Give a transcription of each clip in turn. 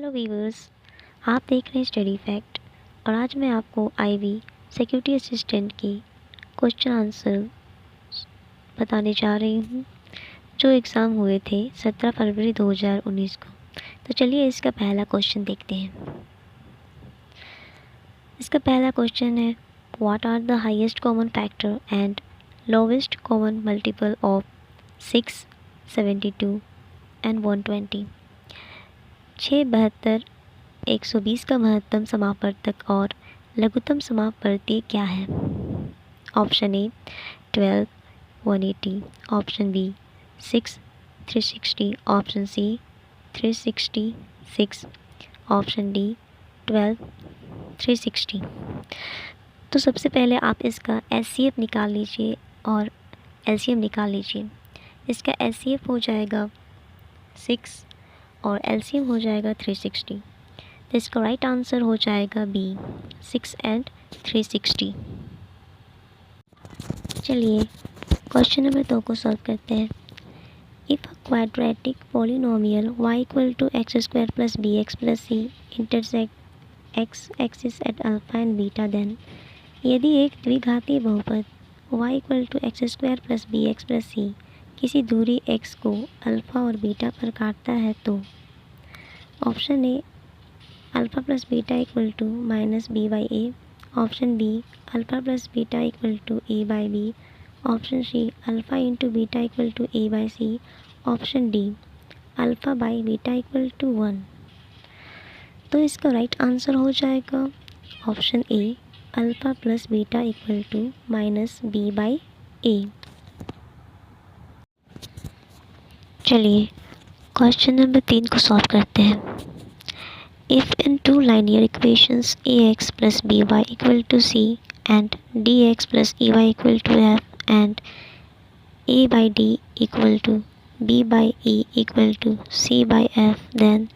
Hello viewers, आप देख रहे हैं स्टडी फैक्ट और आज मैं आपको आईवी सिक्योरिटी असिस्टेंट की क्वेश्चन आंसर बताने जा रही हूँ जो एग्ज़ाम हुए थे 17 फरवरी 2019 को। तो चलिए इसका पहला क्वेश्चन देखते हैं। इसका पहला क्वेश्चन है, what are the highest common factor and lowest common multiple of 6, 72 and 120। 6, 72, 120 का महत्तम समापवर्तक और लघुत्तम समापवर्तीय क्या है? Option A 12, 180, option B 6, 360, option C 366, option D 12, 360। तो सबसे पहले आप इसका एचसीएफ निकाल लीजिए और एलसीएम निकाल लीजिए। इसका एचसीएफ हो जाएगा 6 और एलसीएम हो जाएगा 360। तो इसका राइट आंसर हो जाएगा बी 6 एंड 360। चलिए क्वेश्चन नंबर 2 को सॉल्व करते हैं। If a quadratic polynomial y equal to x square plus b x plus c intersect x axis at alpha and beta, then यदि एक द्विघातीय बहुपद y equal to x square plus b x plus c किसी दूरी x को alpha और beta पर काटता है तो option A alpha plus beta equal to minus b by a, option B alpha plus beta equal to a by b, option C alpha into beta equal to a by c, option D alpha by beta equal to 1। तो इसका right answer हो जाएगा option A alpha plus beta equal to minus b by a. चलिए question number 3 को solve करते हैं। If in two linear equations ax plus by equal to c and dx plus ey equal to f and a by d equal to b by e equal to c by f, then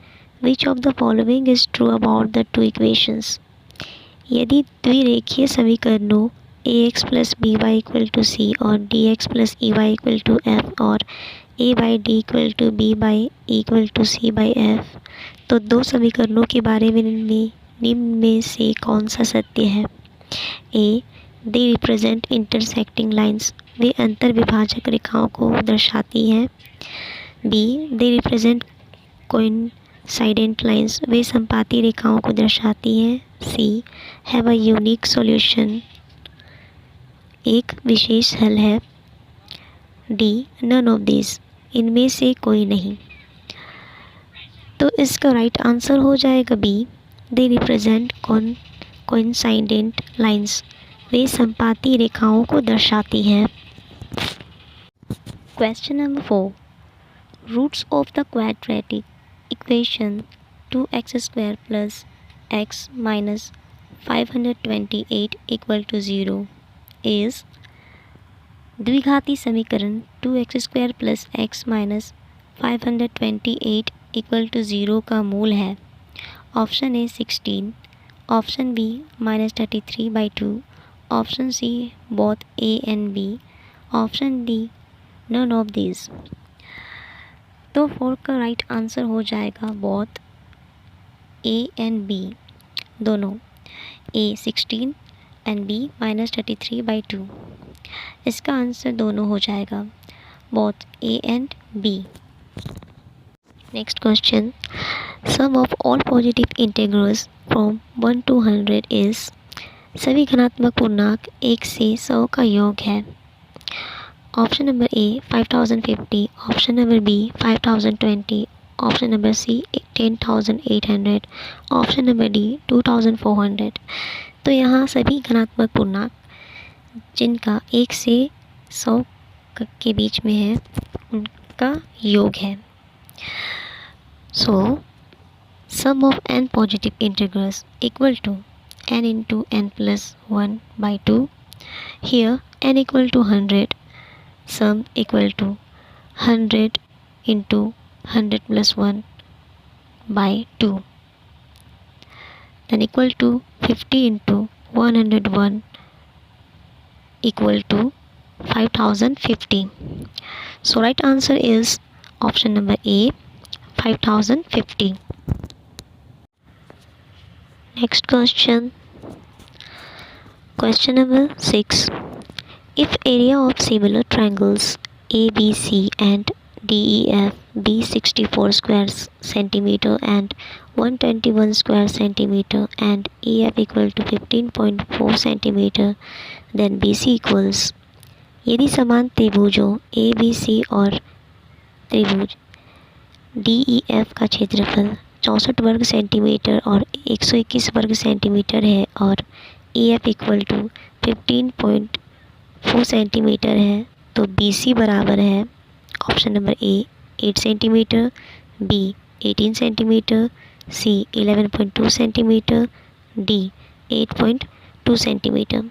which of the following is true about the two equations? यदि द्विरेखीय समीकरणों ax plus by equal to c और dx plus ey equal to f और a by d equal to b by e equal to c by f, तो दो समीकरणों के बारे में निम्न में से कौन सा सत्य है? ए दे रिप्रेजेंट इंटरसेक्टिंग लाइंस, वे अंतर विभाजक रेखाओं को दर्शाती हैं। B they represent coincident lines, वे संपाती रेखाओं को दर्शाती हैं। सी हैव अ यूनिक सॉल्यूशन, एक विशेष हल है। डी नन ऑफ दिस, इनमें से कोई नहीं। तो इसका राइट आंसर हो जाएगा B they represent coincident lines, वे संपाती रेखाओं को दर्शाती हैं। Question number 4, roots of the quadratic equation 2x square plus x minus 528 equal to 0 is. द्विघाती समीकरण 2x square plus x minus 528 equal to 0 का मूल है। Option A 16, option B -33/2, option C both A and B, option D none of this. तो 4 का right answer हो जाएगा both A and B, दोनों, ए 16 एंड बी -33/2। इसका आंसर दोनों हो जाएगा both A and B. Next question, sum of all positive integrals from 1 to 100 is. सभी धनात्मक पूर्णांक 1 से 100 का योग है। Option number A 5050, option number B 5020, option number C 10800, option number D 2400। तो यहाँ सभी धनात्मक पूर्णांक जिनका 1 से 100 के बीच में है उनका योग है। So, sum of n positive integrals equal to n into n plus 1 by 2. Here n equal to 100, sum equal to 100 into 100 plus 1 by 2. Then equal to 50 into 101 equal to 5050. So right answer is option number A 5050. Next question. Question number 6. If area of similar triangles ABC and DEF be 64 square centimeter and 121 square centimeter and EF equal to 15.4 centimeter, then BC equals, यदि समान त्रिभुजों ABC और त्रिभुज DEF का क्षेत्रफल 64 वर्ग centimetre और 121 वर्ग centimetre है और EF इक्वल टू 15.4 सेंटीमीटर है, तो BC बराबर है option number A 8 centimetre, B 18 centimetre, C 11.2 centimetre, D 8.2 centimetre.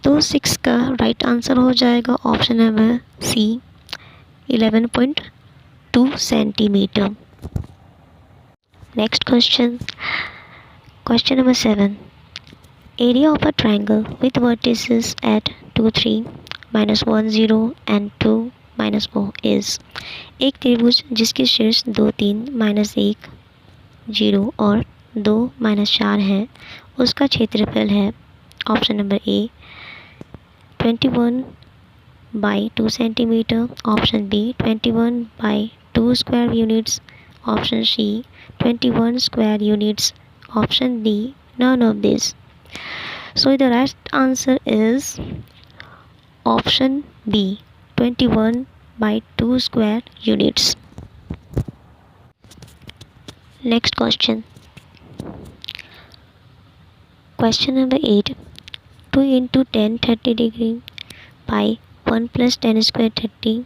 तो 6 का राइट आंसर हो जाएगा option number C 11.2 centimetre. Next question, question number 7. Area of a triangle with vertices at 2 3 -1 0 and 2 -4 is, एक त्रिभुज जिसके शीर्ष 2 3 -1 0 और 2 -4 है, उसका क्षेत्रफल है option number A 21/2 centimetre, option B 21/2 square units, option C 21 square units, option D none of this. So the right answer is option B 21/2 square units. Next question. Question number 8. 2 into 10 30 degree by 1 plus 10 square 30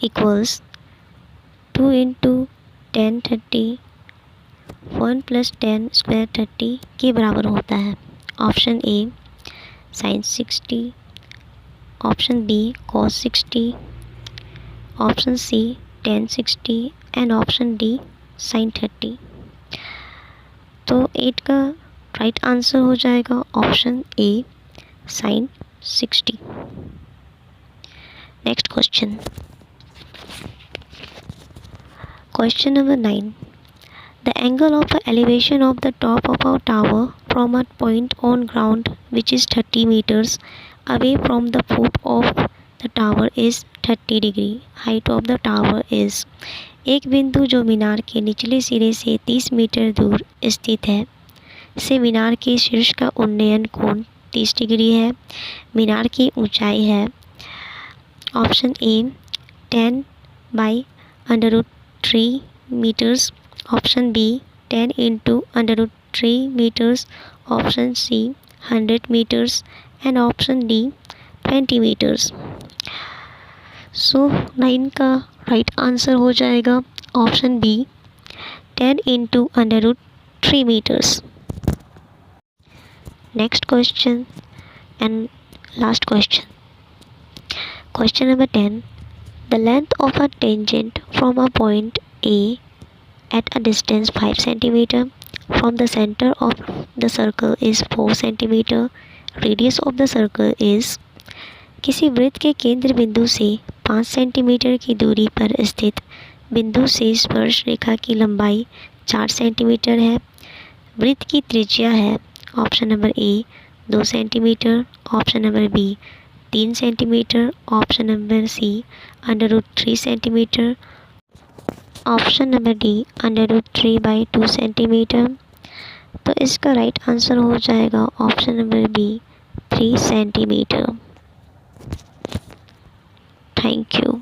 equals 2 into 10 30 1 plus 10 square 30 के बराबर होता है। Option A sine 60, option B cos 60, option C tan 60 and option D sine 30। तो 8 का right answer हो जाएगा option A sine 60। Next question, question number 9. The angle of the elevation of the top of a tower from a point on ground which is 30 meters away from the foot of the tower is 30 degree. Height of the tower is, एक बिंदु जो मीनार के निचले सिरे से 30 metre दूर स्थित है से मीनार के शीर्ष का उन्नयन कोण 30 डिग्री है। मीनार की ऊंचाई है option A 10/√3 metres, option B 10 into √3 metres, option C 100 metres and option D 20 metres. So 9 का राइट आंसर हो जाएगा option B 10 into √3 metres. Next question and last question, question number 10. The length of a tangent from a point A at a distance 5 cm from the center of the circle is 4 cm. Radius of the circle is, किसी वृत्त के केंद्र बिंदु से 5 centimetre की दूरी पर स्थित बिंदु से स्पर्श रेखा की लंबाई 4 सेंटीमीटर है। वृत्त की त्रिज्या है option number A 2 centimetre, option number B 3 centimetre, option number C √3 centimetre, option number D √3/2 centimetre. तो इसका राइट आंसर हो जाएगा option number B 3 centimetre. Thank you.